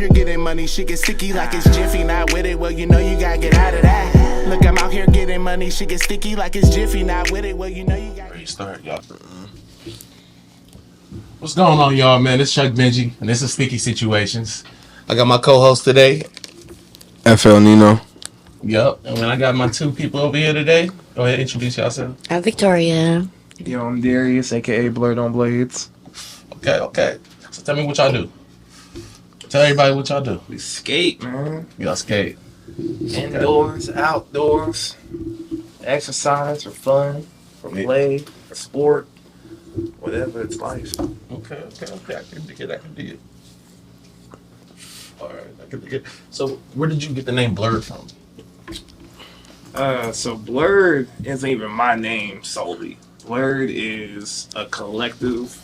here getting money, shit get sticky like it's Jiffy. Not with it, well, you know you gotta get out of that. Look, I'm out here getting money, shit get sticky like it's Jiffy. Not with it, well, you know you gotta restart, y'all. What's going on, y'all, man? It's Chuck Benji, and this is Sticky Situations. I got my co-host today, FL Nino. Yup, and when I got my two people over here today, go ahead, introduce yourself. I'm Victoria. Yo, I'm Darius, aka Blerd on Blades. Okay. So tell me what y'all do. Tell everybody what y'all do. We skate, man. Y'all skate. Indoors, outdoors. Exercise for fun, for play, for sport. Whatever it's life. Okay. I can dig it. Alright, I can dig it. So where did you get the name Blerd from? So Blerd isn't even my name solely. Blerd is a collective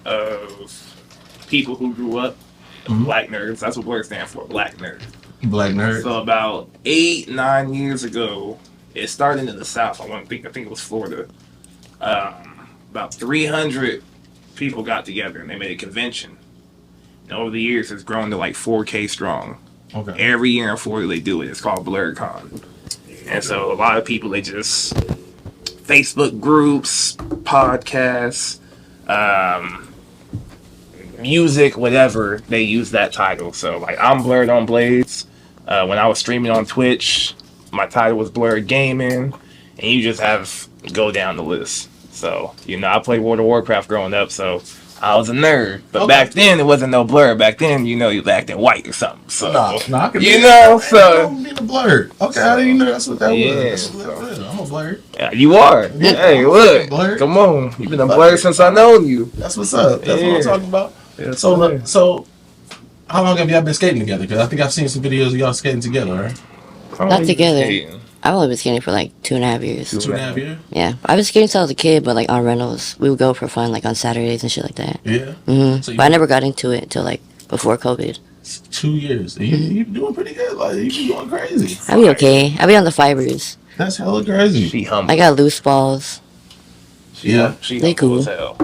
of people who grew up black nerds. That's what Blerd stands for, black nerd. Black nerd. So about 8-9 years ago, it started in the South. I think it was Florida. About 300 people got together and they made a convention. And over the years, it's grown to like 4K strong. Okay. Every year in Florida, they do it. It's called BlerdCon. And so a lot of people, they just Facebook groups, podcasts, music, whatever, they use that title. So like I'm Blerd on Blades. When I was streaming on Twitch, my title was Blerd Gaming, and you just have go down the list. So, you know, I played World of Warcraft growing up, so I was a nerd. But back then, it wasn't no Blerd. Back then, you know, you was acting white or something. So, I could you know, so. I'm being a Blerd. Okay, I didn't know that's what that was. So. I'm a Blerd. Yeah, you are. Yeah, hey, look. Blerd. Come on. You've been a Blerd since I known you. That's what's up. That's what I'm talking about. Yeah, so, how long have y'all been skating together? Because I think I've seen some videos of y'all skating together, right? Not together. I've only been skating for like 2.5 years. 2.5 years? Yeah. I've been skating since I was a kid, but like on rentals. We would go for fun like on Saturdays and shit like that. Yeah? So but I never got into it until like before COVID. 2 years. You're doing pretty good. Like, you be going crazy. I be okay. I be on the fibers. That's hella crazy. She humble. I got loose balls. Yeah. They cool. As hell.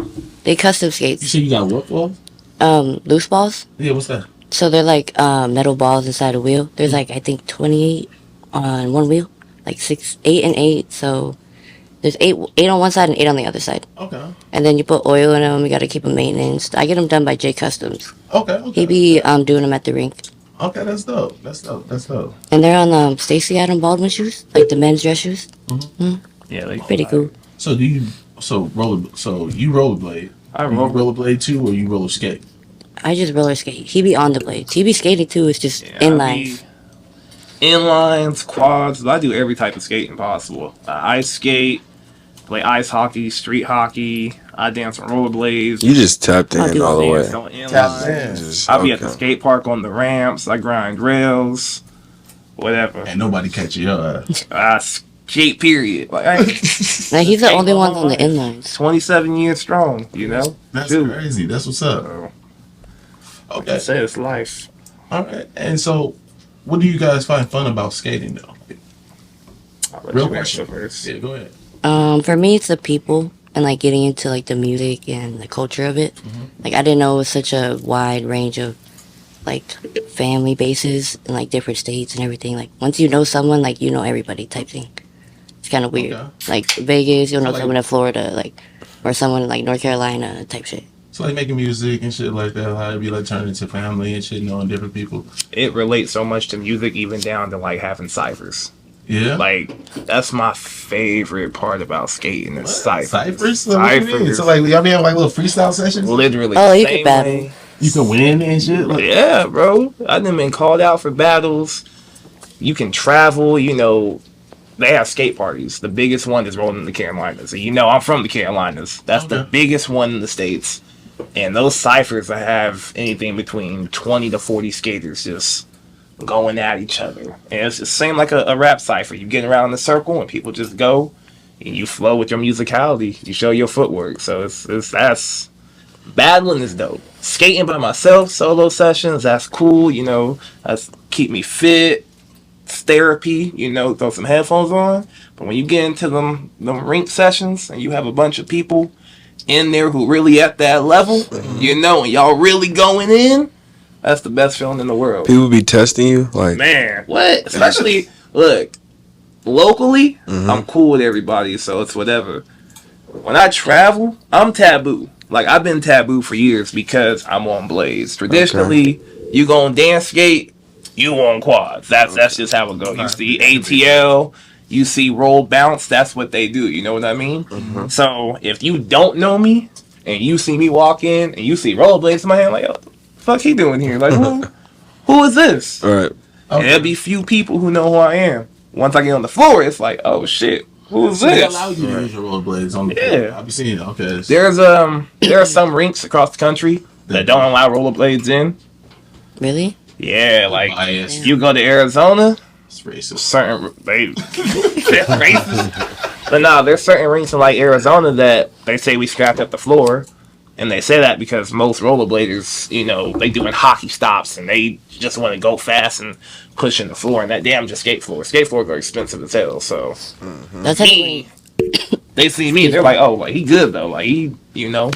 They custom You skates. said you got what balls? Loose balls. Yeah, what's that? So they're like metal balls inside a wheel. There's like I think 28 on one wheel. Like 8 and 8, so there's 8 on one side and 8 on the other side. Okay. And then you put oil in them. You got to keep them maintenance. I get them done by J Customs. Okay. He be doing them at the rink. Okay, that's dope. And they're on Stacey Adam Baldwin shoes, like the men's dress shoes. Yeah, they Pretty cool. So you rollerblade? I rollerblade too, or you roller skate? I just roller skate. He be on the blades. He be skating too. It's just inlines. Inlines, quads. I do every type of skating possible. Ice skate, play ice hockey, street hockey. I dance on rollerblades. You just tapped in all the way. I'll be at the skate park on the ramps. I grind rails, whatever. And nobody catch your ass. Skate period. Like, Now he's the only one on the inlines. 27 years strong. You know. That's crazy. That's what's up. Okay. I say it's life. All right. And so, what do you guys find fun about skating, though? Real question. Yeah, go ahead. For me, it's the people and like getting into like the music and the culture of it. Like I didn't know it was such a wide range of like family bases in like different states and everything. Like once you know someone, like you know everybody type thing. It's kind of weird. Okay. Like Vegas, you'll know someone in Florida, like or someone in like North Carolina type shit. So like making music and shit like that, how it be like turning into family and shit, knowing different people. It relates so much to music, even down to like having ciphers. Yeah. Like that's my favorite part about skating is ciphers. Ciphers? So like y'all be having like little freestyle sessions? Literally. Oh, you can battle. You can win and shit? Like, yeah, bro. I done been called out for battles. You can travel, you know. They have skate parties. The biggest one is rolling in the Carolinas. And you know I'm from the Carolinas. That's the biggest one in the States. And those ciphers, I have anything between 20 to 40 skaters just going at each other. And it's the same like a rap cipher. You get around in a circle and people just go and you flow with your musicality. You show your footwork. So that's battling is dope. Skating by myself, solo sessions, that's cool. You know, that's keep me fit. It's therapy, you know, throw some headphones on. But when you get into them rink sessions and you have a bunch of people in there who really at that level, you know, and y'all really going in, That's the best feeling in the world. People be testing you, like, Man, what? Especially, look, locally, I'm cool with everybody, so it's whatever. When I travel, I'm taboo. Like, I've been taboo for years because I'm on blades. Traditionally, you go on dance skate, you on quads. That's just how it goes. You see ATL, you see roll bounce, that's what they do. You know what I mean? So, if you don't know me, and you see me walk in, and you see rollerblades in my hand, like, yo, what the fuck he doing here? Like, who is this? all right. And there'll be few people who know who I am. Once I get on the floor, it's like, oh shit, who's They this? allow you to use your rollerblades on the Yeah. floor. I've seen it. Okay. There are some rinks across the country that don't allow rollerblades in. Really? Yeah, like Biased. you go to Arizona, It's racist. certain they're racist. But no, there's certain rinks in like Arizona that they say we scrapped up the floor. And they say that because most rollerbladers, you know, they doing hockey stops and they just want to go fast and push in the floor. And that damn just skate floor. Skate floors are expensive as hell. So That's me, actually they see me, they're like, oh, like he good though. Like he, you know,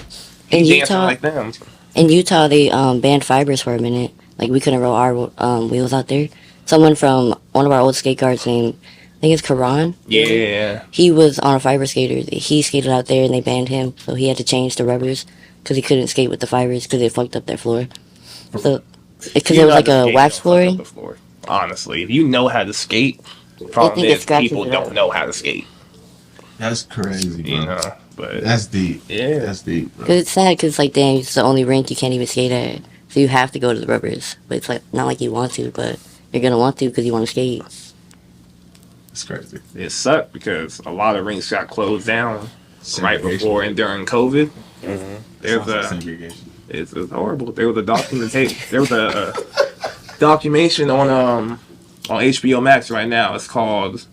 in he dancing Utah. like them. In Utah, they banned fibers for a minute. Like we couldn't roll our wheels out there. Someone from one of our old skate guards named, I think it's Karan. Yeah. He was on a fiber skater. He skated out there and they banned him, so he had to change the rubbers because he couldn't skate with the fibers because they fucked up their floor. So because it was like a wax flooring. Floor. Honestly, if you know how to skate, the problem think it is scratches people it don't up. know how to skate. That's crazy, bro. You know, but That's deep. yeah. That's deep, bro. Because it's sad because like damn, it's the only rink you can't even skate at, so you have to go to the rubbers. But it's like not like you want to, but you're gonna want to because you want to skate. It's crazy. It sucked because a lot of rinks got closed down right before and during COVID. There's Sounds like a segregation. it's horrible. There was a documentation. There was a documentation on HBO Max right now. It's called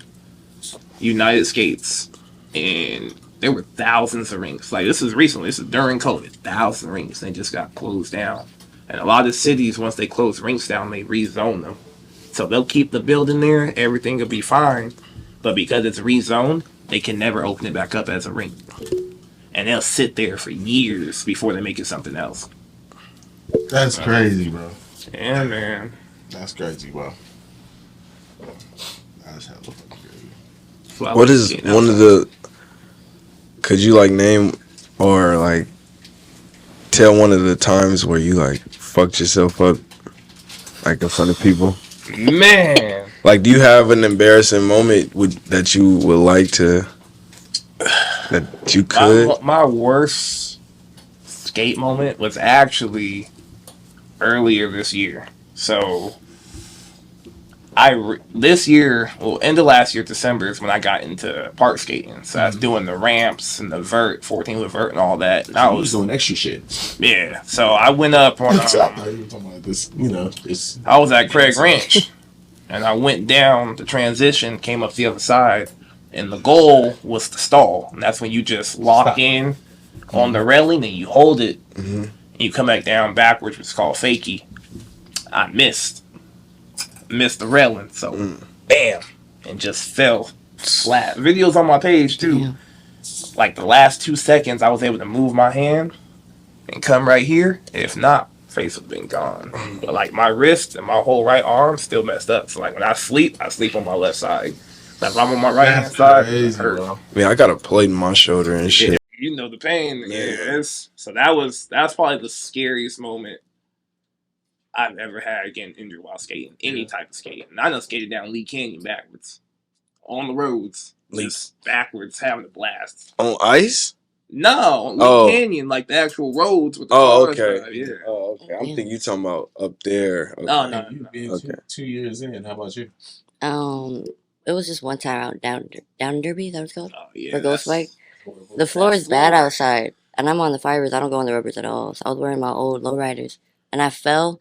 United Skates, and there were thousands of rinks. Like this is recently. This is during COVID. Thousands of rinks. They just got closed down. And a lot of cities, once they close rinks down, they rezone them. So they'll keep the building there. Everything will be fine. But because it's rezoned, they can never open it back up as a rink. And they'll sit there for years before they make it something else. That's crazy, bro. Yeah, man. That's crazy, bro. That's hella fucking crazy. So I What like is skating one of outside. the? Could you like name or like tell one of the times where you like fucked yourself up, like in front of people? Man. Like, do you have an embarrassing moment that you would like to that you could? My worst skate moment was actually earlier this year. So this year, well, end of last year, December is when I got into park skating. So I was doing the ramps and the vert, 14 with vert and all that. And I I was was doing extra shit. yeah. So I went up on. I thought you were talking about this, this. I was at Craig Ranch, and I went down the transition, came up the other side, and the goal was to stall. And that's when you just lock in on the railing and you hold it, and you come back down backwards, which is called fakie. I missed the railing, so bam, and just fell flat. Videos on my page too. Yeah. Like the last 2 seconds, I was able to move my hand and come right here. If not, face would have been gone. But like my wrist and my whole right arm still messed up. So like when I sleep on my left side. Like if I'm on my right hand side, it hurt. I mean, I got a plate in my shoulder and shit. Yeah, you know the pain. Yeah, so that's probably the scariest moment I've ever had getting injured while skating. Any type of skating. And I done skated down Lee Canyon backwards. On the roads. Just backwards, having a blast. On ice? No, Lee Canyon, like the actual roads with the cars. Okay. Yeah. Oh, okay. I'm thinking you talking about up there. Okay. No. You've been Okay. 2 years in. How about you? It was just one time out down in Derby. That was called Oh, yeah. for Ghost Bike. Horrible. The floor is bad outside, and I'm on the fibers. I don't go on the rubbers at all. So I was wearing my old lowriders, and I fell,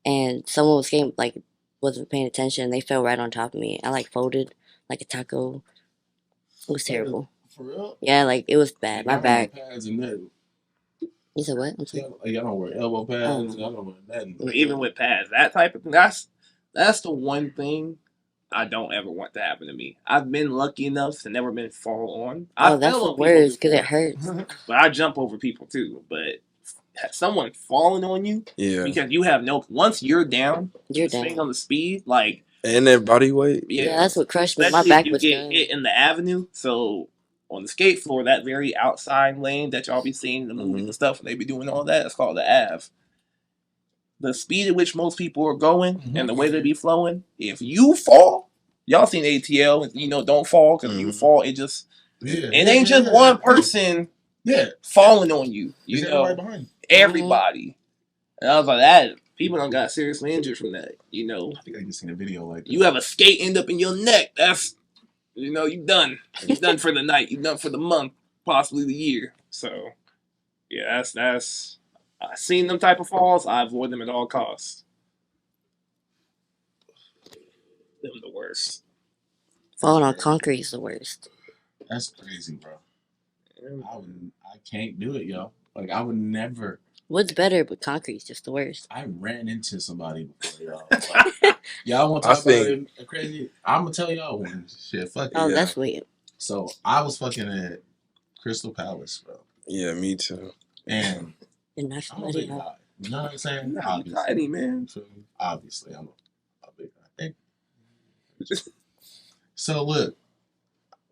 and someone was skating like wasn't paying attention. And they fell right on top of me. I like folded like a taco. It was terrible. For real? Yeah, like it was bad. My Y'all back. don't wear pads and nothing. You said what? I'm sorry. Y'all don't wear elbow pads. Y'all don't wear nothing. Even with pads, that type of thing, that's the one thing I don't ever want to happen to me. I've been lucky enough to never been fall on. I Oh, that's fell the on people worst because it before, hurts. but I jump over people too. But someone falling on you Yeah. because you have no. Once you're down, You're depending down. on the speed, like And their body weight. Yeah, that's what crushed me. My especially if back you was get done. hit in the avenue. So on the skate floor, that very outside lane that y'all be seeing in the movies and stuff, when they be doing all that, it's called the Ave. The speed at which most people are going and the way they be flowing, if you fall, y'all seen ATL, don't fall because you fall, it ain't just one person falling on you. You know, everybody behind everybody. And I was like, that people don't got seriously injured from that. I think I just seen a video like that. You have a skate end up in your neck. That's you done. You done for the night. You done for the month, possibly the year. So yeah, that's I've seen them type of falls. I avoid them at all costs. Them the worst. Falling on concrete is the worst. That's crazy, bro. I can't do it, yo. Like I would never. What's better, but concrete's just the worst. I ran into somebody before, y'all. Like, y'all want to talk about it crazy? I'm gonna tell y'all one shit. Fuck it. Oh, that's weird. So I was fucking at Crystal Palace, bro. Yeah, me too. And And that's I'm a big guy. You know what I'm saying? Tiny, man. Obviously, I'm a big guy. So look,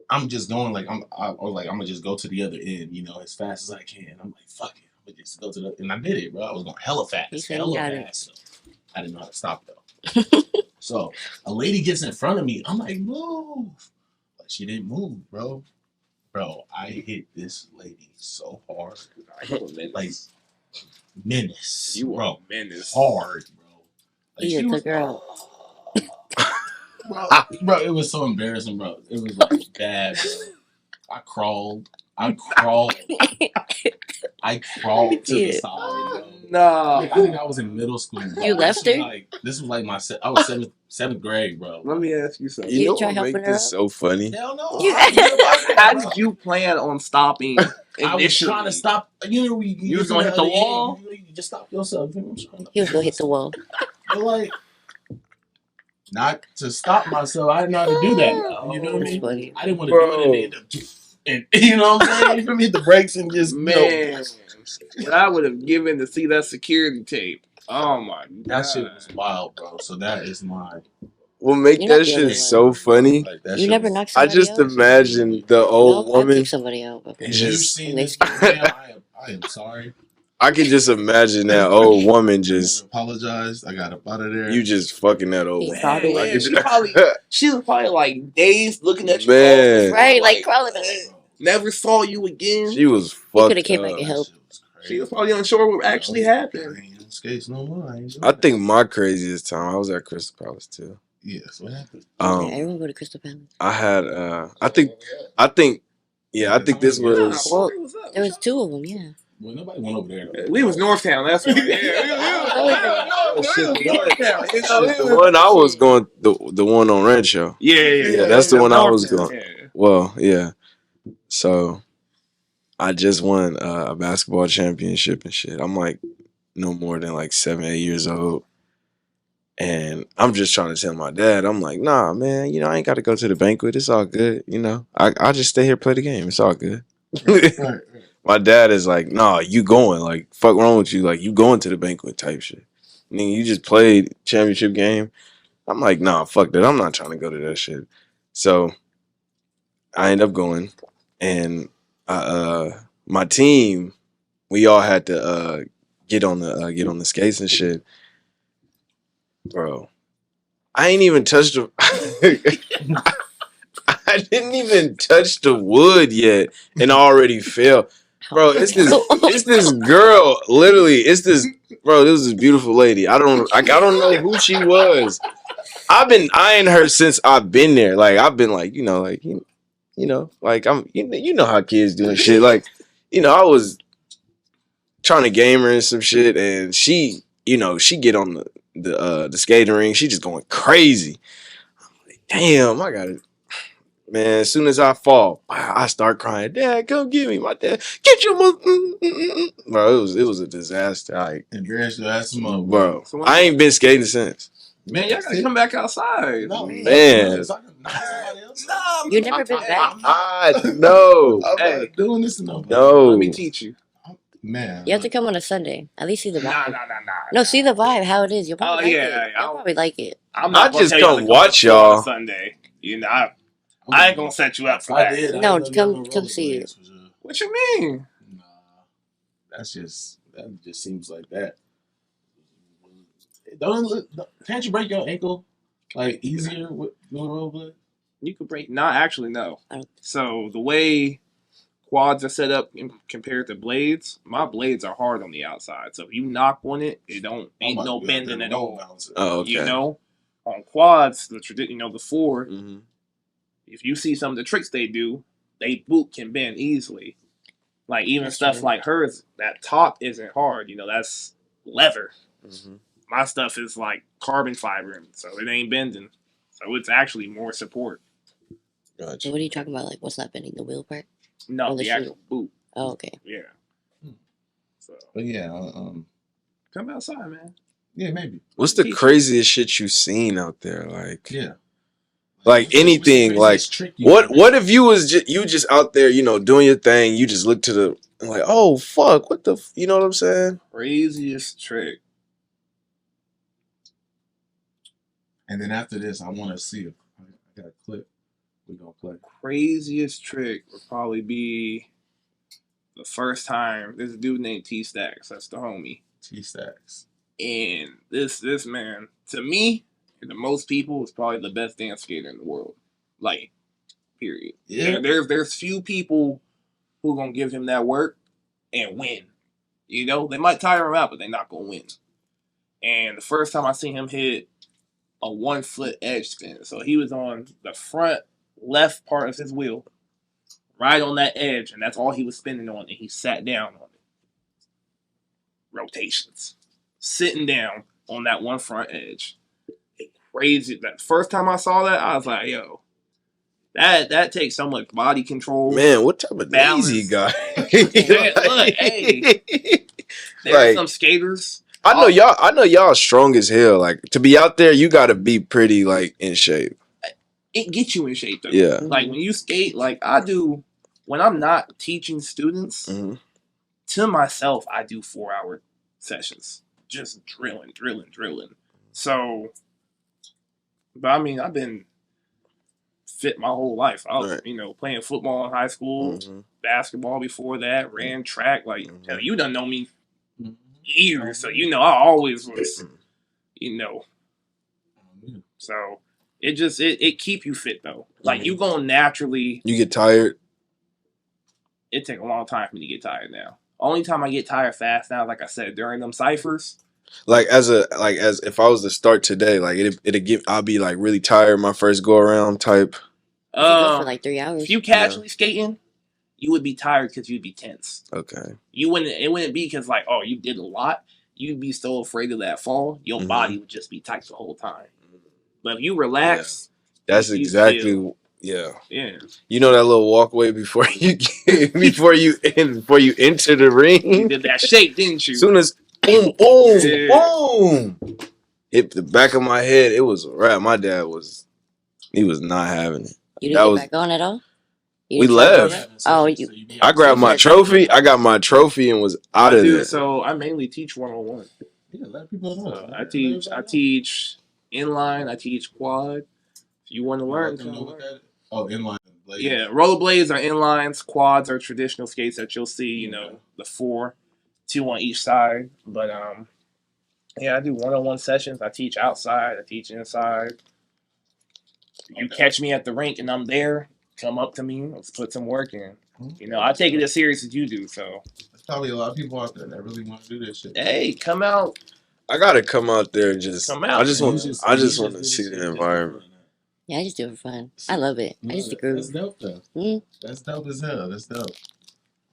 I'm just going like I'm gonna just go to the other end, as fast as I can. I'm like, fuck it, I'm gonna just go to the, and I did it, bro. I was going hella fast, hella fast. So I didn't know how to stop though. So a lady gets in front of me. I'm like, move, but she didn't move, bro. Bro, I hit this lady so hard, like menace. You bro, menace hard, bro. Like, you took her out. Bro, it was so embarrassing, bro. It was like bad, bro. I crawled to the side, bro. No. I think I was in middle school, bro. You left her? This was like I was seventh grade, bro. Let me ask you something. You know try what helping make her this up? so funny? Hell no. How did you plan on stopping? I was trying to stop. You was gonna hit the wall? You just stop yourself. He was gonna hit the wall. But like, not to stop myself. I didn't know how to do that. You know what I mean? Funny. I didn't want to do it and you know what I'm saying? You feel me? Hit the brakes and just Man, what I would have given to see that security tape. Oh my god, that shit was wild, bro. So that is my. What make You're not that the only shit one. so funny? Like, that You shit never was- knocked I somebody just out? imagine the old No, I woman. kicked somebody out. Before. If Just- you've seen this video, I am sorry. I could just imagine that old woman I just apologized. I got up out of there. you just fucking that old He woman. probably I Man, could she was probably like dazed, looking at you, Man. Right, like crawling. Never saw you again. She was He fucked could have came up. back and helped. She was probably unsure what actually happened. I ain't on skates no more. I ain't doing I that. think my craziest time I was at Crystal Palace too. Yes. What happened? Yeah, everyone go to Crystal Palace. I had I think this was Well, there was two of them, yeah. Well, nobody went over there. We was Northtown. That's what. the one I was going the one on Rancho. Yeah, that's the one I was Northtown, going. yeah. Well, yeah. So I just won a basketball championship and shit. I'm like no more than like 7, 8 years old. And I'm just trying to tell my dad, I'm like, nah, man, I ain't got to go to the banquet. It's all good. I'll just stay here, play the game. It's all good. Right. My dad is like, nah, you going. Like, fuck wrong with you? Like, you going to the banquet type shit. I mean, you just played championship game. I'm like, nah, fuck that. I'm not trying to go to that shit. So I end up going. And my team, we all had to get on the skates and shit. Bro, I ain't even touched the I didn't even touch the wood yet and I already fell. Bro, it's this girl, literally, this was this beautiful lady. I don't know who she was. I've been eyeing her since I've been there. Like I've been like, like I'm how kids do and shit. Like, I was trying to game her and some shit and she get on the skating ring, she just going crazy. I'm like, damn, I got it. Man, as soon as I fall, I start crying. Dad, come get me. My dad, get your mother. Bro, it was a disaster. Embarrassed your ass some more, bro. I ain't been skating since. Man, y'all gotta come back outside. No, man. You never been back? No. I'm not doing this no more. No. Let me teach you. Man, You have to come on a Sunday. At least see the Nah. vibe. No, see the vibe, how it is. You'll probably like it. You'll probably like it. I'm I not gonna just tell y'all come to watch to on a y'all. Sunday. You know, I ain't gonna set you up for I that. did. No, I didn't know you come had see rollerblades it. for sure. What you mean? Nah, that just seems like that. Can't you break your ankle like easier with doing rollerblades? You could break. Not actually, no. I don't- So the way quads are set up compared to blades, my blades are hard on the outside. So if you knock on it, it ain't no bending at all. Oh, okay. You know, on quads, the four. Mm-hmm. If you see some of the tricks they do, they boot can bend easily. Like even That's stuff true. like hers, that top isn't hard. You know, that's leather. Mm-hmm. My stuff is like carbon fiber, so it ain't bending. So it's actually more support. Gotcha. So what are you talking about? Like, what's not bending? The wheel part? No, Oh, the the actual boot. Oh, okay. Yeah. So But yeah, come outside, man. yeah, maybe. What's the craziest shit you seen out there? Like, Yeah. like What's the anything. Like, craziest trick you ever what if you was just out there, doing your thing? You just look to the like, oh fuck, what the, you know what I'm saying? Craziest trick. And then after this, I want to see it. I got a clip. We're gonna play. Craziest trick would probably be the first time. There's a dude named T Stacks. That's the homie. T Stacks. And this man, to me, and to most people, is probably the best dance skater in the world. Like, period. Yeah. There's few people who gonna give him that work and win. You know, they might tire him out, but they're not gonna win. And the first time I seen him hit a 1 foot edge spin, so he was on the front left part of his wheel, right on that edge, and that's all he was spinning on, and he sat down on it. Rotations. Sitting down on that one front edge. Crazy. That first time I saw that, I was like, yo, that takes so much body control. Man, what type of balance. lazy guy? Look, hey. There's Like, some skaters. I know y'all strong as hell. Like, to be out there, you gotta be pretty like in shape. It gets you in shape though. Yeah. Like when you skate, like I do, when I'm not teaching students, Mm-hmm. to myself, I do 4-hour sessions. Just drilling. So, but I mean, I've been fit my whole life. I was, Right. Playing football in high school, Mm-hmm. basketball before that, ran track. Like, Mhm. hell, you done know me years, so I always was, So it keep you fit though. Like you gonna naturally. You get tired. It take a long time for me to get tired now. Only time I get tired fast now, like I said, during them ciphers. Like as if I was to start today, like I'll be like really tired my first go around type. You go for like 3 hours. If you casually skating, you would be tired because you'd be tense. Okay. It wouldn't be because like, oh, you did a lot. You'd be so afraid of that fall. Your body would just be tight the whole time. But if you relax, that's exactly. Yeah. Yeah. You know that little walkway before you enter the ring. You did that shake, didn't you? Soon as boom, boom, hit the back of my head, it was a wrap. My dad was not having it. You didn't get back on at all? We left. Oh, I grabbed my trophy. I got my trophy and was out of there. So I mainly teach 1-on-1. Yeah, let people know. I teach inline. I teach quad. If you want to learn, oh, inline. Yeah, rollerblades are inlines. Quads are traditional skates that you'll see. The 4, 2 on each side. But yeah, I do 1-on-1 sessions. I teach outside. I teach inside. You catch me at the rink and I'm there. Come up to me. Let's put some work in. I take it as serious as you do. So there's probably a lot of people out there that really want to do this shit. Hey, come out. I gotta come out there and just. Come out. I just want to see the environment. Yeah, I just do it for fun. I love it. I just groove. That's dope though. That's dope as hell. That's dope.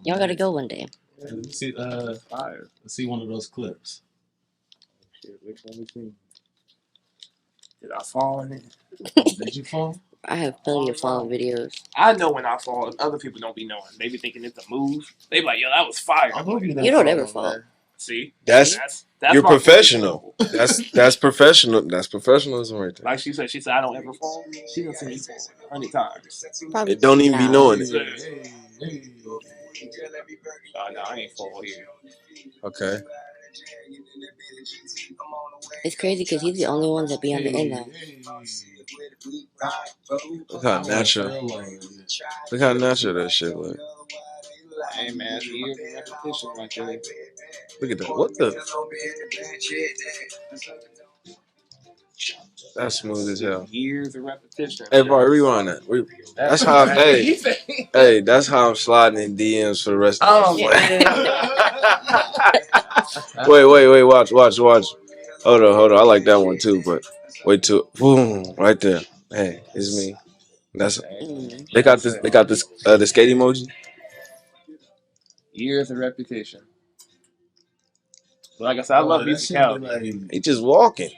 Y'all gotta go one day. Let's see. Let's see one of those clips. Which one we see? Did I fall in it? Did you fall? I have plenty of fall videos. I know when I fall. Other people don't be knowing. They be thinking it's a move. They be like, yo, that was fire. You don't ever fall. See? That's you're professional. That's professional. That's professionalism right there. Like she said, I don't ever fall. She done seen me fall 100 times. Probably it don't even be knowing it. Hey. No, I ain't full here. Okay. It's crazy because he's the only one that be on the end now. Look how natural. Look how natural that shit look. Hey man, years of repetition right there. Look at that. What the? That's smooth as hell. Years of repetition. Hey, bro, rewind that. That's how. Hey, hey, that's how I'm sliding in DMs for the rest of the Wait. Watch. Hold on. I like that one too, but wait till boom, right there. Hey, it's me. That's they got this. They got this. The skate emoji. Years of repetition. But like I said, I love musicality. He just walking.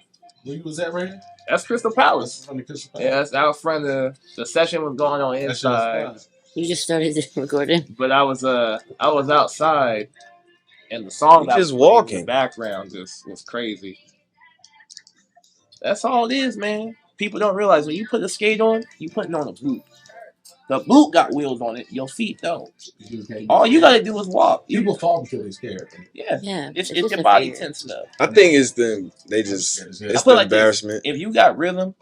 Where you was at, right? That's Crystal Palace. Crystal Palace. Yeah, that's out front of the session was going on inside. You just started recording. But I was outside, and the song that was walking in the background just was crazy. That's all it is, man. People don't realize when you put a skate on, you putting on a boot. The boot got wheels on it. Your feet don't. All you gotta do is walk. People fall because they're scared. Yeah. It's your body tense enough. I think it's the it's the embarrassment. If you got rhythm,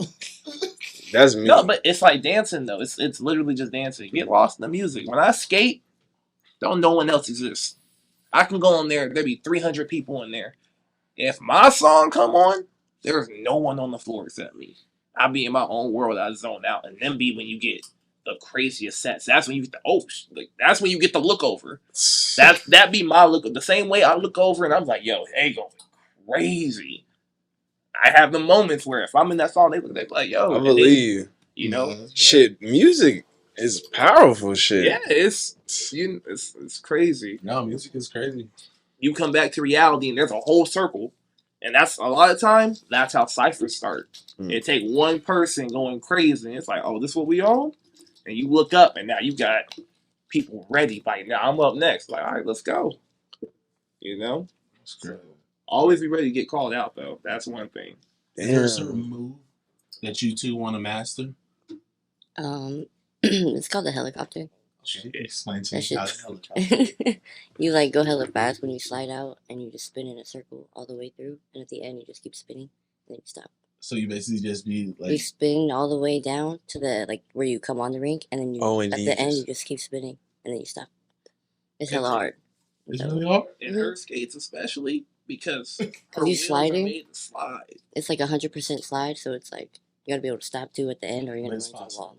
that's me. No, but it's like dancing though. It's literally just dancing. You get lost in the music. When I skate, don't no one else exists. I can go on there. There be 300 people in there. If my song come on, there's no one on the floor except me. I be in my own world. I zone out, and then be when you get the craziest sets. That's when you get that's when you get the look over. That be my look. The same way I look over and I'm like, yo, they going crazy. I have the moments where if I'm in that song, they look like, yo, I believe you. You know, shit. Music is powerful. Shit. Yeah, it's crazy. No, music is crazy. You come back to reality and there's a whole circle. And that's a lot of times, that's how ciphers start. It take one person going crazy. And it's like, oh, this is what we on? And you look up and now you got people ready. Like, now I'm up next. Like, all right, let's go. You know? That's great. Always be ready to get called out, though. That's one thing. Is there a certain move that you two want to master? It's called the helicopter. Explain to me how the helicopter. You like go hella fast when you slide out, and you just spin in a circle all the way through, and at the end you just keep spinning, and then you stop. So you basically just be like you spin all the way down to the like where you come on the rink, and then you at the end you just keep spinning, and then you stop. It's hella hard. It's really hard. In her skates, especially because you sliding. Made to slide. It's like 100% slide, so it's like you gotta be able to stop too at the end, or you're gonna run into the wall.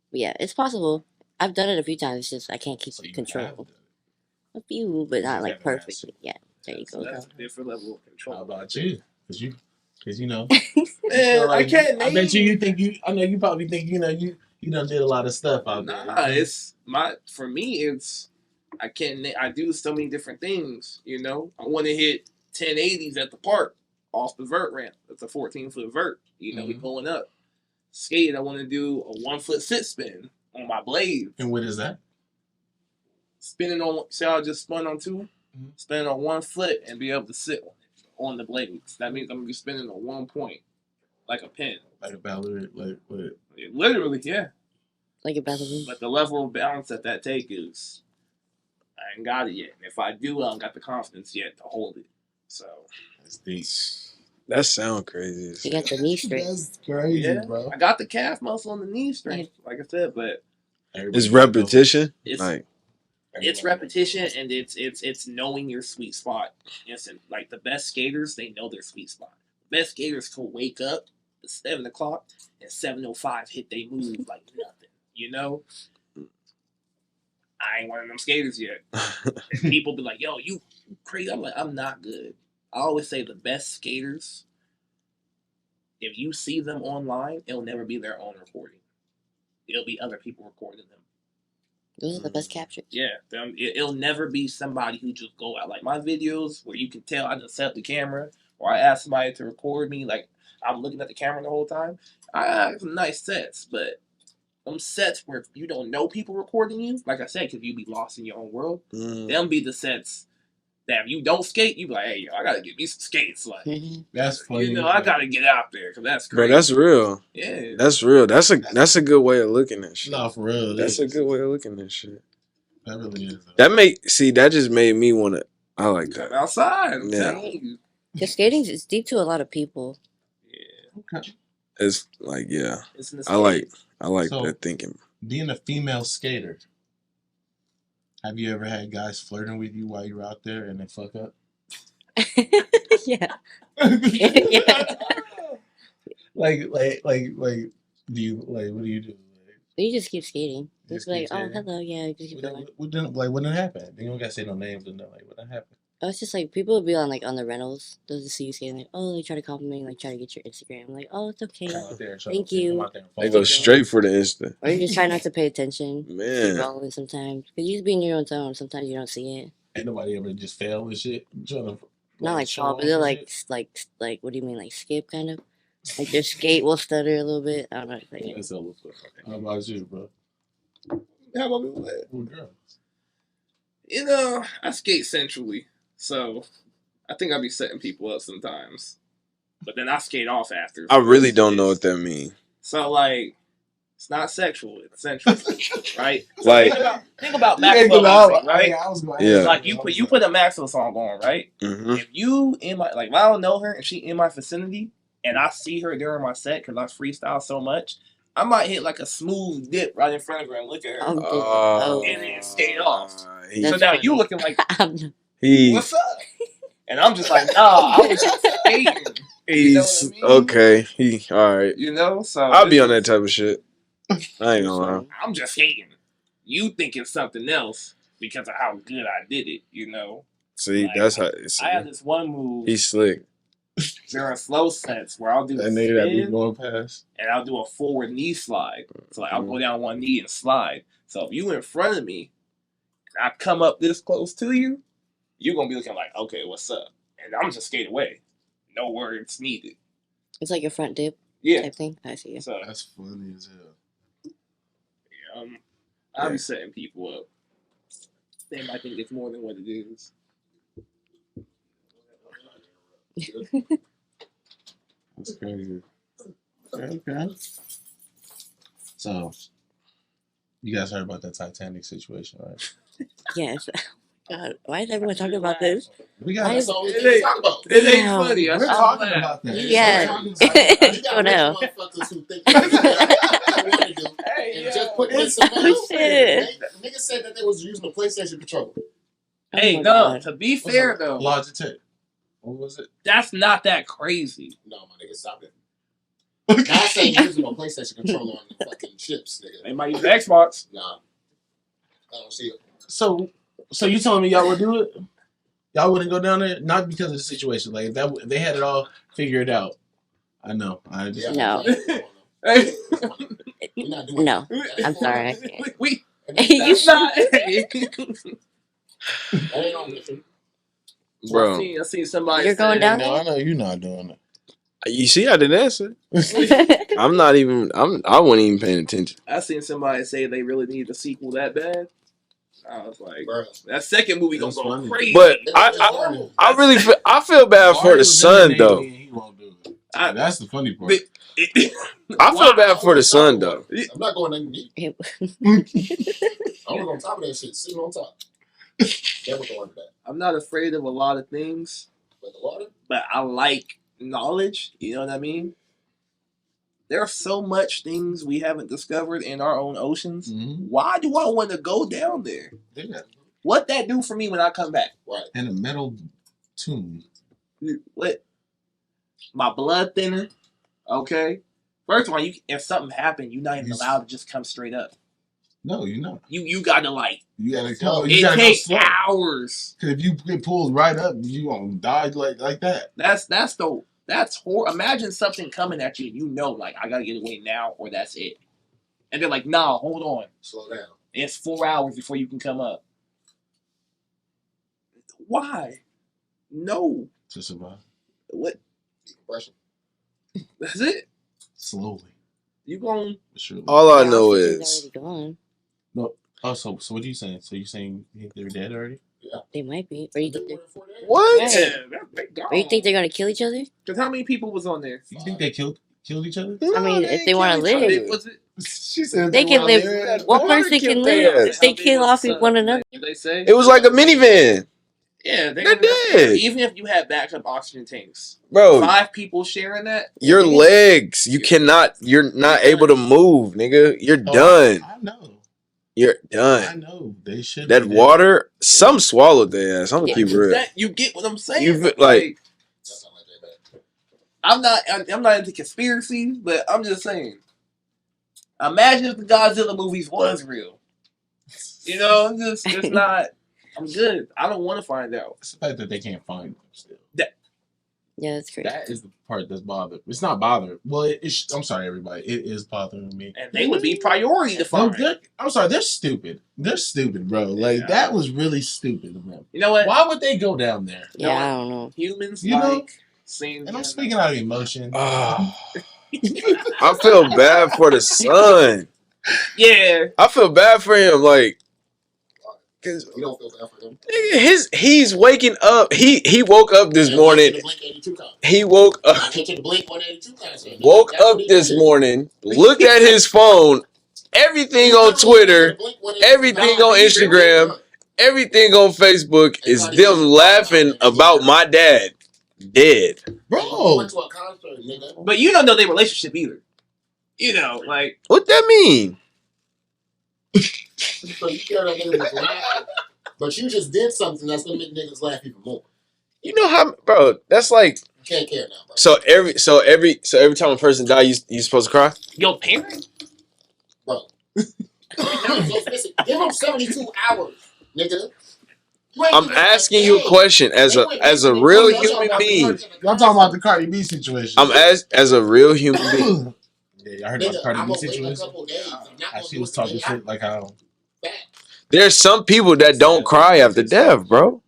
But yeah, it's possible. I've done it a few times. It's just I can't keep control. A few, but not like perfectly. Yeah, there you go. That's a different level of control. How about you? Because you know, man, like, I can't. I bet you think you. I know you probably think you done did a lot of stuff out there. Nah, it's for me. It's I can't. I do so many different things. You know, I want to hit 1080s at the park off the vert ramp. That's a 14-foot vert. You know, we going up. Skate. I want to do a 1-foot sit spin on my blade. And what is that? Spinning on. See how I just spun on 2? Spinning on 1 foot and be able to sit on the blades. That means I'm gonna be spinning on 1 point, like a pin. Like a ballerina, like what? Literally, yeah. Like a ballerina. But the level of balance that take is, I ain't got it yet. And if I do, I don't got the confidence yet to hold it. So that's deep. That sound crazy. You got the knee strength. That's crazy, bro. I got the calf muscle on the knee strength, like I said, but it's repetition. It's repetition, and it's knowing your sweet spot. Like the best skaters, they know their sweet spot. The best skaters can wake up at 7 o'clock and 7:05 hit they move like nothing. You know, I ain't one of them skaters yet. And people be like, "Yo, you crazy?" I'm like, I'm not good. I always say the best skaters, if you see them online, it'll never be their own recording. It'll be other people recording them. Those are the best captures. Yeah, it'll never be somebody who just go out. Like my videos where you can tell I just set up the camera or I ask somebody to record me. Like I'm looking at the camera the whole time. I have some nice sets, but them sets where you don't know people recording you, like I said, because you be lost in your own world, them be the sets that if you don't skate, you be like, hey, yo, I got to get me some skates. Like, that's funny. You know, I got to get out there because that's crazy. Bro, that's real. Yeah. That's real. That's a good way of looking at shit. No, for real. That's a good way of looking at shit. That really is. That just made me want to. I like Come that. outside. I'm Yeah. telling you. Because skating is deep to a lot of people. Yeah. Okay. It's like It's an I like escape. So- that thinking. Being a female skater, have you ever had guys flirting with you while you were out there and they fuck up? Yeah. Yeah. Like, do you like? What do you do? Like, You just keep skating. Just Just be like, keep oh, skating? hello. Yeah, you just keep going. what didn't like? What didn't happen? You don't gotta say no names, but no, like, what didn't happen? Oh, it's just like people would be on like on the rentals. They'll just see you skating like, oh, they try to compliment, like try to get your Instagram. I'm like, oh, it's okay. Come out there and try Thank to- come you. out there and They follow go you. straight for the Insta. Or you just try not to pay attention. Keep Man, rolling sometimes. Because you just be in your own zone. Sometimes you don't see it. Ain't nobody ever just fail and shit. Trying to, Not like show fall, off but they're and like, shit. like, what do you mean, like skip kind of? Like their skate will stutter a little bit. I don't know. Like, That's a little bit. How about you, bro? How about me? What girl? You know, I skate centrally, so I think I be setting people up sometimes. But then I skate off after. I really don't know what that means. So like, it's not sexual. It's central, right? So Like- think about Maxwell music, right? I was going Yeah. Like you put a Maxwell song on, right? Mm-hmm. If you in my if I don't know her and she in my vicinity and I see her during my set because I freestyle so much, I might hit like a smooth dip right in front of her and look at her. And then skate off. So now you looking like, what's up? And I'm just like, nah, I was just skating. You know what I mean? Okay. All right. You know, so I'll be on that type of shit. I ain't gonna lie. I'm just skating. You thinking something else because of how good I did it, you know? See, Like, that's how. I have this one move He's slick. during slow sets where I'll do That a nigga that be spin going past. and I'll do a forward knee slide. So like I'll go down one knee and slide. So if you in front of me and I come up this close to you, you're gonna be looking like, okay, what's up? And I'm just skate away. No words needed. It's like a front dip Yeah. type thing. I see. So That's funny as hell. yeah, I'll be setting people up. They might think it's more than what it is. That's crazy. Okay. So, you guys heard about that Titanic situation, right? Yes. God, why is everyone talking about this? We got Why is- that's all we It ain't, talk about. it ain't Damn. funny. We're I talking laugh. about that. Yeah. We're talking about You got Oh, rich no. motherfuckers who think they want to do Hey, and yo. just put in some money. Oh, shit. Niggas said that they was using a PlayStation controller. Hey, Oh, my no, God. to be fair though, Logitech. What was it? that's not that crazy. No, my nigga, stop it. Not saying using a PlayStation controller on the fucking chips, nigga. They might use Xbox. Nah. I don't see it. So you telling me y'all would do it? Y'all wouldn't go down there? Not because of the situation. Like if that they had it all figured out. I know. I just No. Hey, We're not doing No. that. I'm sorry. I can't. we You that's not. That ain't on me. Bro. I seen somebody. You're going say- down No, I know you're not doing it. You see, I didn't answer. I'm not even. I wasn't even paying attention. I seen somebody say they really need a sequel that bad. I was like, Bro. that second movie gonna That's go funny. crazy. But They was just learning. I really feel bad for Barney the was son in though. and He won't do it. I- That's the funny part. I feel bad for the son though. I'm not going underneath. It- I was on top of that shit, sitting on top. Never going to that. I'm not afraid of a lot of things, But the water? but I like knowledge. You know what I mean? There's so much things we haven't discovered in our own oceans. Mm-hmm. Why do I want to go down there? Yeah. What that do for me when I come back? Right. And a metal tune. What? My blood thinner. Okay. First of all, if something happened, you're not even allowed to just come straight up. No, you're not. You gotta like. You gotta come. It gotta takes go slow. hours. Cause if you get pulled right up, you gonna die like that. That's horrible. Imagine something coming at you and you know, like, I gotta get away now or that's it. And they're like, nah, hold on. Slow down. It's 4 hours before you can come up. Why? No. To survive. What? Decompression. That's it. Slowly. You going But surely. All I Yeah, know he's is already gone. Oh, so what are you saying? So you saying you think they're dead already? They might be. Or you think they're, what? Right. they're gone. or you think they're gonna kill each other? Because how many people was on there? You think they killed each other? I mean, if they want to live. Was it She said They can live. One person can live if they kill off one another. They say It was like a minivan. yeah, They're dead. even if you had backup oxygen tanks, Bro, 5 people sharing that. your legs, you're not able to move, nigga. You're done. I know. You're I done. know. They should. That water, some swallowed their ass. I'm gonna keep it real. That, you get what I'm saying? You like I'm not into conspiracies, but I'm just saying. Imagine if the Godzilla movies was real. You know, it's not. I'm good. I don't want to find out. It's the fact that they can't find them still. Yeah, that's crazy. That is the part that's bothering. It's not bothering. Well, I'm sorry, everybody. It is bothering me. And they would be priority to find. I'm sorry. They're stupid. They're stupid, bro. Like that was really stupid of them. You know what? Why would they go down there? Yeah, I don't know. Humans, seeing. And I'm speaking out of emotion. oh. I feel bad for the son. Yeah, I feel bad for him. Like, cause You don't feel bad for him. he's waking up. He woke up this morning. He woke up. Woke up this morning. Looked at his phone. Everything on Twitter. Everything on Instagram. Everything on Facebook is them laughing about my dad dead. Bro. but you don't know their relationship either. You know, like What that mean? So you care that nigga was laughing, but you just did something that's gonna make niggas laugh even more. You know how, bro? That's like You can't care now, bro. so every time a person dies, you supposed to cry. your parent. Bro. Give him 72 hours, nigga. I'm asking you a question as a real human being. Y'all talking about the Cardi B situation. I'm as a real human being. Yeah, I heard about the Cardi B situation. She was talking shit like how. There's some people that don't cry after death, bro.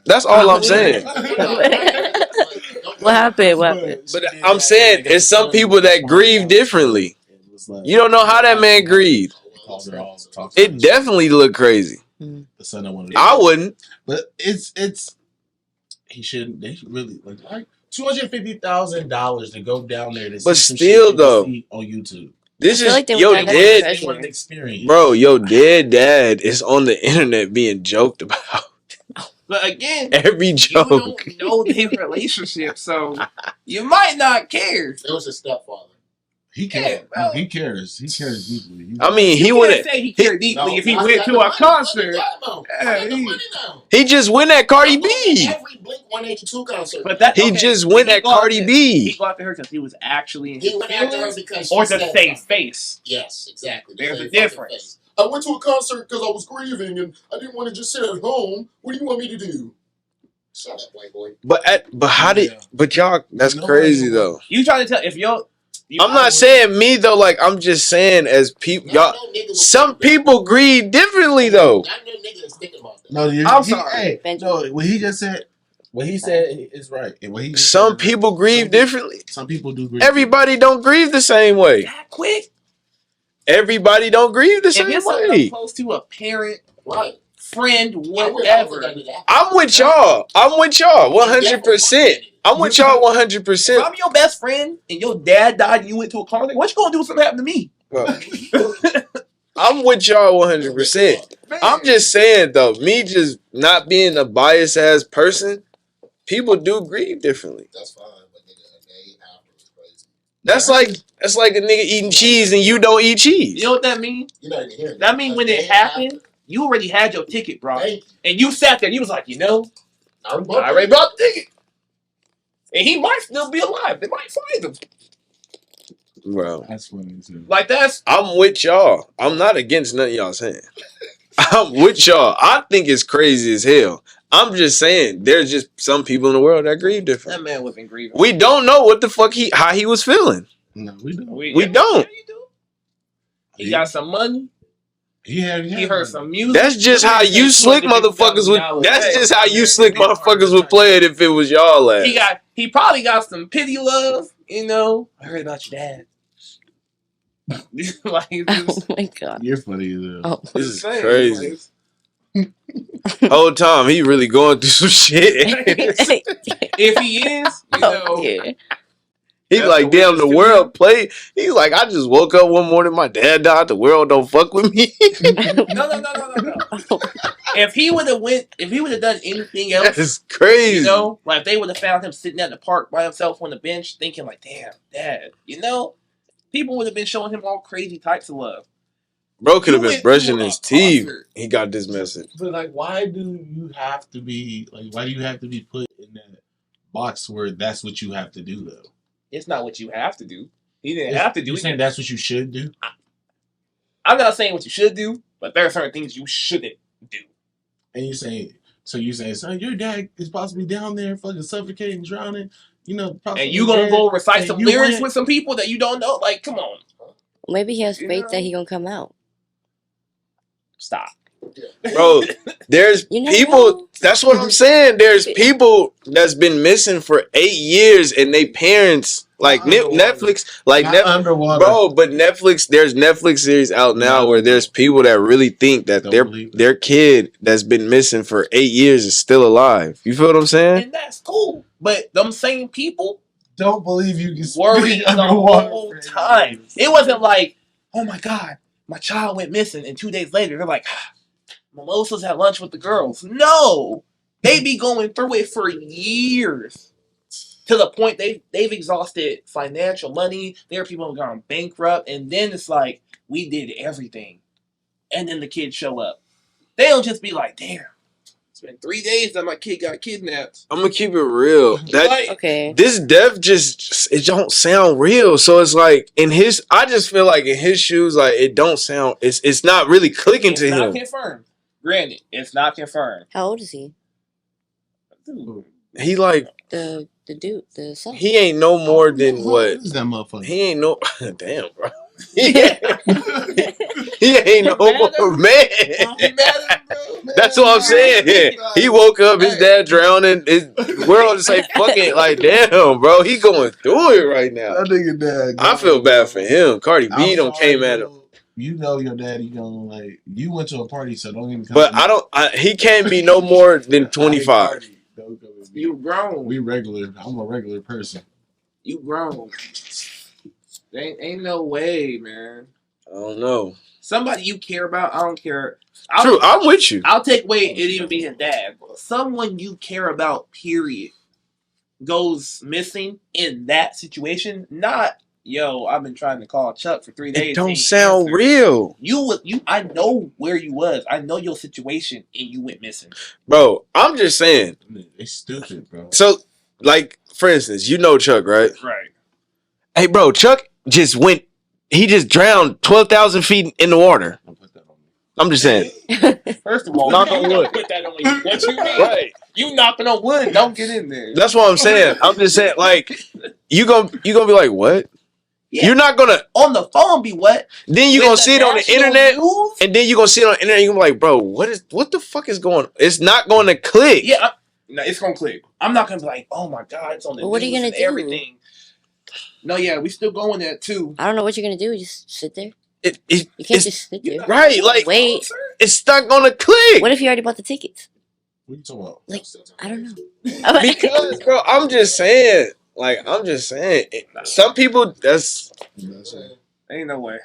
That's all I'm saying. What happened? What happened? But I'm saying it's some people that grieve differently. You don't know how that man grieved. It definitely looked crazy. The son I wanted. I wouldn't. But it's he shouldn't. They should really like $250,000 to go down there to see But some still shit though, on YouTube. this I feel is like they your would have dead, that What an experience, bro. Your dead dad is on the internet being joked about. But again, Every you joke. don't know their relationship, so you might not care. It was his stepfather. He cares. Yeah, bro. He cares. He cares deeply. I mean, he You wouldn't. can't say he cared deeply if he I went got to the a money. concert. I got the money now. He just went at Cardi B. Every Blink 182 concert. But that He just went at Cardi He B. go after her because he was actually in He his went after her feelings, because or she to said save something. face. Yes, exactly. The There's same a fucking difference. face. I went to a concert because I was grieving and I didn't want to just sit at home. What do you want me to do? Shut up, white boy. But how did? But y'all, that's crazy though. You trying to tell if you're? I'm not saying me though. Like I'm just saying as people, y'all. Some people grieve differently though. I know nigga is thinking about that. No, I'm sorry. Hey, no, what he just said. What he said is right. What he just Some said, people grieve differently. Some people do grieve. Everybody don't grieve the same way. That quick. Everybody don't grieve the If same it's something way. close to a parent, Right. friend, I would whatever. have done that. I'm with y'all. 100%. I'm with y'all 100%. If I'm your best friend and your dad died and you went to a concert, what you gonna do if something happened to me? I'm with y'all 100%. I'm just saying though, me just not being a biased ass person, people do grieve differently. That's fine, but nigga, a day after is crazy. That's like a nigga eating cheese and you don't eat cheese. You know what that means? You're not even hearing That means when it happened, you already had your ticket, bro. Thank you. And you sat there and you was like, you know, I I already bought the ticket. And he might still be alive. They might find him. Bro, That's funny too. Like that's I'm with y'all. I'm not against nothing y'all saying. I'm with y'all. I think it's crazy as hell. I'm just saying there's just some people in the world that grieve that different. man wasn't grieving. We don't know what the fuck how he was feeling. No, we don't. We don't. Yeah, you do. He got some money. He heard some music. That's just how you slick motherfuckers would. That's just how you slick motherfuckers would play it if it was y'all ass. He probably got some pity love. You know, I heard about your dad. Like, Oh my god. You're funny as hell. Oh. This is crazy. Whole time he really going through some shit. If he is, you know, Oh, yeah. He's like, damn, the world played. He's like, I just woke up one morning, my dad died. The world don't fuck with me. No. If he would have done anything else, That's crazy. you know, like if they would have found him sitting at the park by himself on the bench, thinking like, damn, dad, you know, people would have been showing him all crazy types of love. Bro could have You been went brushing to a his teeth. concert. He got this message. But like, why do you have to be put in that box where that's what you have to do though? It's not what you have to do. He didn't have to do You it. saying that's what you should do? I'm not saying what you should do, but there are certain things you shouldn't do. And you're saying, son, your dad is possibly down there fucking suffocating, drowning, you know. And you gonna go recite some lyrics with some people that you don't know? Like, come on. Maybe he has faith that he gonna come out. Stop. Bro, there's people. That's what I'm saying. There's people that's been missing for 8 years, and they parents like Netflix, like underwater. Bro, but Netflix. There's Netflix series out now where there's people that really think that their kid that's been missing for 8 years is still alive. You feel what I'm saying? And that's cool. But them same people don't believe you can worry the whole time. It wasn't like, oh my God, my child went missing, and 2 days later they're like, Mimosas had lunch with the girls. No, they be going through it for years to the point they've exhausted financial money. There are people who have gone bankrupt, and then it's like we did everything, and then the kids show up. They don't just be like, damn. It's been 3 days that my kid got kidnapped. I'm gonna keep it real. This death it don't sound real. So it's like I just feel like in his shoes, like it don't sound. It's not really clicking to him. It's not confirmed. Granted, it's not confirmed. How old is he? He like the dude, the son. He ain't no more than what? Who's that motherfucker? He ain't no. Damn, bro. He ain't no more man. That's what I'm saying. He woke up, his dad drowning. His world is like fucking like damn, bro. He going through it right now. That nigga dad. I feel bad for him. Cardi B don't came at him. You know your daddy gonna like. You went to a party, so don't even. But I don't. He can't be no more than 25. You grown. We regular. I'm a regular person. You grown. Ain't no way, man. I don't know. Somebody you care about, I don't care. True, I'm with you. I'll take away it even be his dad. Someone you care about, period, goes missing in that situation. Not, yo, I've been trying to call Chuck for 3 days. It don't sound real. I know where you was. I know your situation, and you went missing. Bro, I'm just saying. It's stupid, bro. So, like, for instance, you know Chuck, right? Right. Hey, bro, Chuck just went. He just drowned 12,000 feet in the water. I'm just saying. First of all, knock on wood. Put that on you. What you mean? Right. You knocking on wood? Don't get in there. That's what I'm saying. I'm just saying, like, you gonna be like, what? Yeah. You're not gonna on the phone be what? Then you gonna see it on the internet, and then you gonna see it on the internet. You gonna be like, bro, what the fuck is going on? It's not gonna click. Yeah, no, it's gonna click. I'm not gonna be like, oh my god, it's on the news. What are you gonna do? Everything. No, yeah, we still going there too. I don't know what you're gonna do. Just sit there. You can't just sit there. Right, like wait. It's not gonna click. What if you already bought the tickets? What are you talking about? Like, I don't know. Because, bro, I'm just saying. Like, I'm just saying. Some people, ain't no way.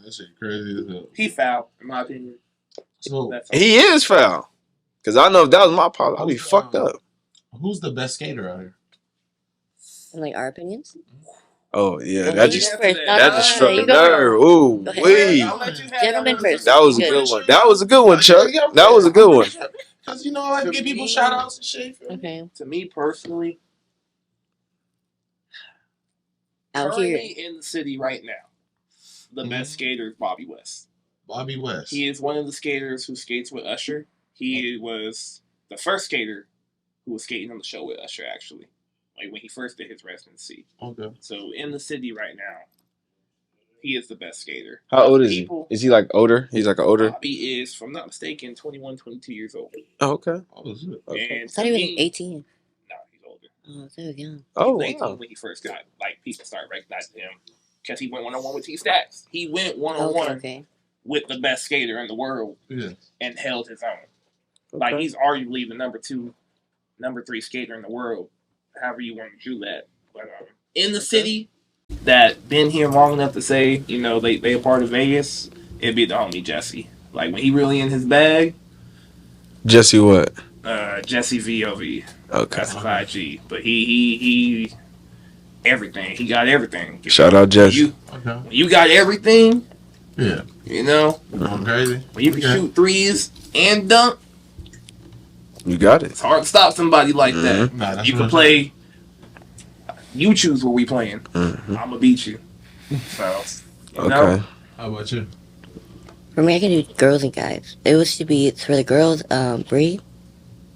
That shit crazy as hell. He foul, in my opinion. So he is foul. Because I know if that was my problem, I'd be fucked up. Who's the best skater out here? And like our opinions. Oh yeah, that just struck a nerve. Ooh, wee. Gentlemen first. That was a good one. That was a good one, Chuck. That was a good one. Because you know I give people shout outs and shit. Okay. To me personally, out here in the city right now, the best skater is Bobby West. Bobby West. He is one of the skaters who skates with Usher. He was the first skater who was skating on the show with Usher, actually. Like when he first did his residency. Okay. So in the city right now, he is the best skater. How old is he? Is he like older? He's like an older? Bobby is, if I'm not mistaken, 21, 22 years old. Oh, okay. Okay. I thought he was 18. No, he's older. Oh, so young. Oh, he was 18 when he first got, like, people started recognizing him. Because he went one-on-one with T-Stacks. He went one-on-one with the best skater in the world and held his own. Okay. Like, he's arguably the number 3 skater in the world. However you want to do that. But in the city, that been here long enough to say, you know, they a part of Vegas, it'd be the homie Jesse. Like when he really in his bag, Jesse what? Jesse VOV. Okay. That's his IG. But he everything. He got everything. Shout out Jesse. When you got everything, Yeah. you know, I'm crazy. when you can shoot threes and dunk, You got it. it's hard to stop somebody like that. Nah, that's You real can play. You choose what we playing. Mm-hmm. I'm gonna beat you. So, you know, Okay. How about you? For me, I can do girls and guys. It was to be for the girls, Bree,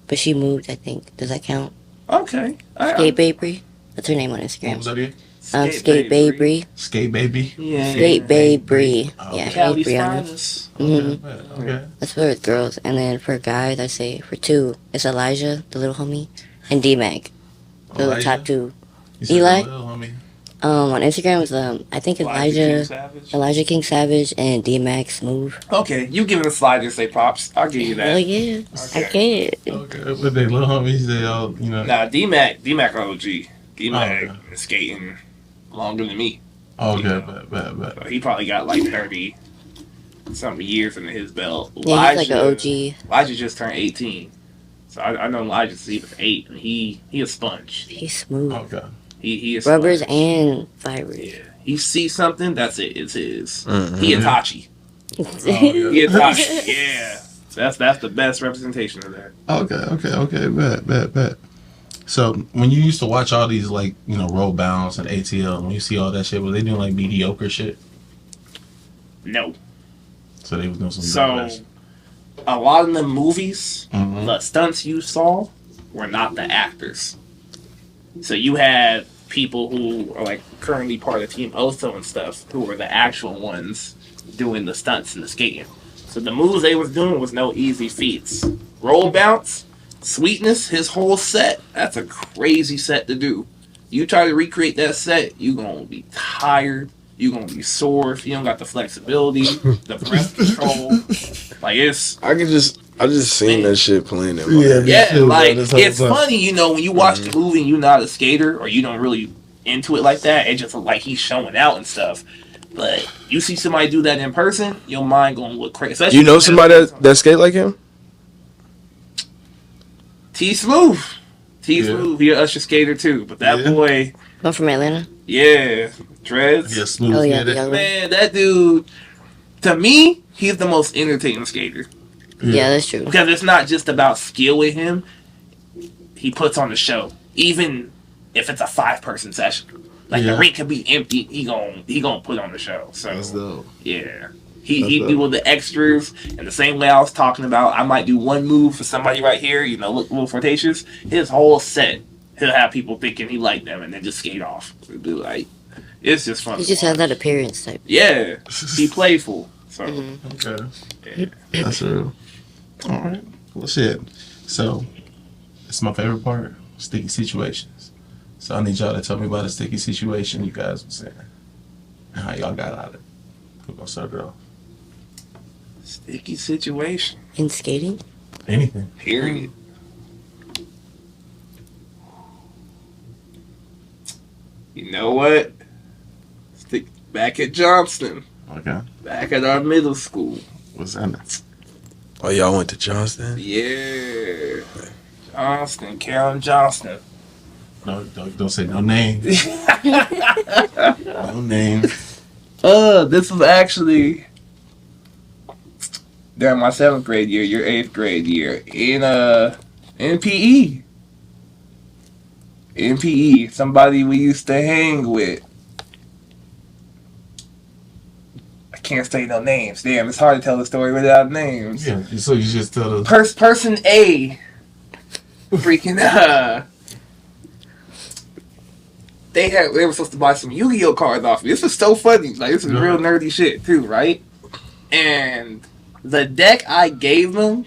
but she moved. I think. Does that count? okay. Skate Babe Bree. That's her name on What Instagram. was that again? Skate Babe Bree. Skate baby. Yeah. Skate Babe Bree. Oh, Yeah, Cali's Bree on it. finest. Mm-hmm. Okay. That's for girls, and then for guys, I say for two, it's Elijah, the little homie, and D Mac, the Elijah? top two. You said Eli? little homie. On Instagram was I think Elijah King Savage, and D Mac Smooth. Okay, you give it a slide and say props. I'll give you Hell that. yeah, I Okay. can. Okay, but they little homies, they all, you know. Nah, D-Mac OG. D-Mac okay. is skating longer than me. Okay, but. So he probably got like 30 something years into his belt. Yeah, he's like an OG. Elijah just turned 18. So I know Elijah since he was 8, and he a sponge. He's smooth. Okay. He is Rubbers sponge. and fibers. Yeah. He sees something, that's it. It's his. Mhm. He Itachi. Oh, yeah. He Itachi. Yeah. That's the best representation of that. Okay. Bet. So when you used to watch all these like, you know, roll bounce and ATL, when you see all that shit, was they doing like mediocre shit? No. So they was doing some. So a lot of the movies, Mhm. the stunts you saw were not the actors. So you had people who are like currently part of Team Oso and stuff who were the actual ones doing the stunts and the skating. So the moves they was doing was no easy feats. Roll bounce, Sweetness, his whole set, that's a crazy set to do. You try to recreate that set, you gonna be tired, you gonna be sore if you don't got the flexibility, the breath control. Like I just seen Man. that shit playing in my head. Yeah, too, bro, like this whole it's time. funny, you know, when you watch the movie and you're not a skater or you don't really into it like that, it just look like he's showing out and stuff. But you see somebody do that in person, your mind gonna look crazy. Especially You know somebody that skate like him? T Smooth. T Yeah. Smooth, he a Usher skater too. But that Yeah. boy, One from Atlanta. yeah, dreads. Yeah, smooth. Oh, yeah, that- yeah. Man, that dude, to me, he's the most entertaining skater. Yeah, that's true. Because it's not just about skill with him. He puts on the show. Even if it's a 5-person session. Like Yeah. the rink could be empty, he gon' put on the show. So That's dope. yeah. He That's do with the extras and the same way I was talking about I might do one move for somebody right here, you know, look a little flirtatious. His whole set, he'll have people thinking he like them and then just skate off. It'll be like it's just fun. He to just has watch. that appearance type. Yeah. He playful. So Okay. yeah. That's real. All right. Well, shit. So, it's my favorite part. Sticky situations. So I need y'all to tell me about a sticky situation you guys was in and how y'all got out of it. Who's gonna start it off? Sticky situation. In skating? Anything. Period. You know what? Stick back at Johnston. Okay. Back at our middle school. What's that? Oh, y'all went to Johnston? Yeah. Johnston, Karen Johnston. No, don't say no name. No name. This was actually during my 7th grade year, your 8th grade year, in PE. In PE, somebody we used to hang with. I can't say no names. Damn, it's hard to tell the story without names. Yeah. So you just tell the. Person A, freaking they were supposed to buy some Yu-Gi-Oh cards off me. This was so funny. Like this is real nerdy shit too, right? And the deck I gave them,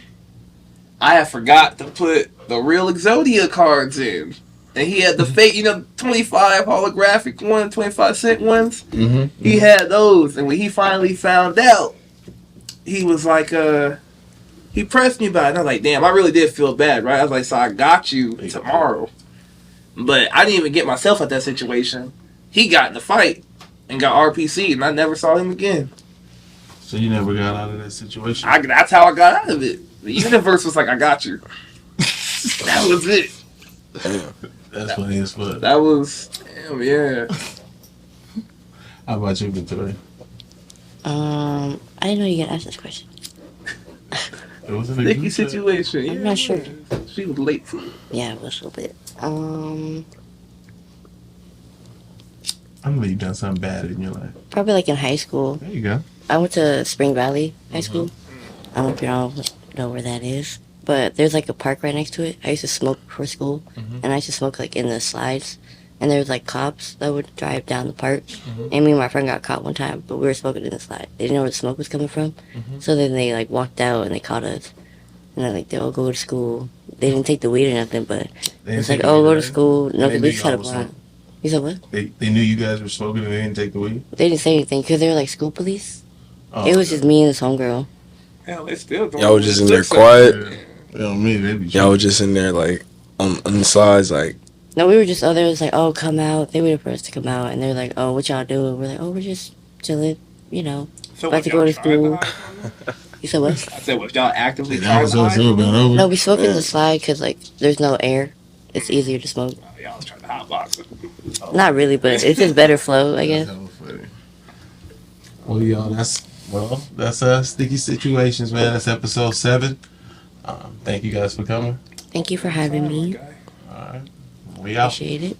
I had forgot to put the real Exodia cards in. And he had the fake, 25 holographic ones, 25-cent ones. Mm-hmm. He had those. And when he finally found out, he was like, he pressed me about it. And I was like, damn, I really did feel bad, right? I was like, so I got you tomorrow. But I didn't even get myself at that situation. He got in the fight. and got RPC, and I never saw him again. So you never got out of that situation? That's how I got out of it. The universe was like, I got you. That was it. That's funny as fuck. That was, damn, yeah. How about you, Victoria? I didn't know you got asked this question. It was a Sticky situation. I'm not sure. She was late for it. Yeah, it was a little bit. I know you've done something bad in your life. Probably like in high school. There you go. I went to Spring Valley High School. I don't know if you all know where that is, but there's like a park right next to it. I used to smoke before school, and I used to smoke like in the slides. And there was like cops that would drive down the park. And me and my friend got caught one time, but we were smoking in the slide. They didn't know where the smoke was coming from, so then they like walked out and they caught us. And then like they all go to school. They didn't take the weed or nothing, but it's like, oh, go to school. No, They we knew just had a y'all was blunt. You said what? They knew you guys were smoking and they didn't take the weed? They didn't say anything because they were like school police. Oh, It was just me and this homegirl. Hell, they still doing Y'all was just in there it. quiet. You know me, they be Y'all was just in there like on the sides, like No, we were just, they was like, oh, come out. They waited for us to come out. And they're like, oh, what y'all doing? We're like, oh, we're just chilling, you know. So About what, to go y'all to tried school. hide from them? You said what? I said, was y'all actively that trying was to hide us from over and them? over. No, we smoke in the slide because, like, there's no air. It's easier to smoke. Oh, y'all was trying to hotbox it. Not really, but it's just better flow, I guess. That's hella funny. Well, y'all, that's Sticky Situations, man. That's episode 7. Thank you guys for coming. Thank you for having me. Okay. All right. We out. Appreciate it.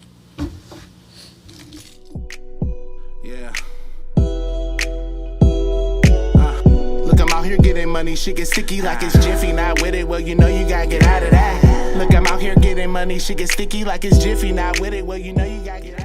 Yeah. Look, I'm out here getting money. Shit get sticky like it's Jiffy. Not with it, well, you know you gotta get out of that. Look, I'm out here getting money. Shit get sticky like it's Jiffy. Not with it, well, you know you gotta get out of that.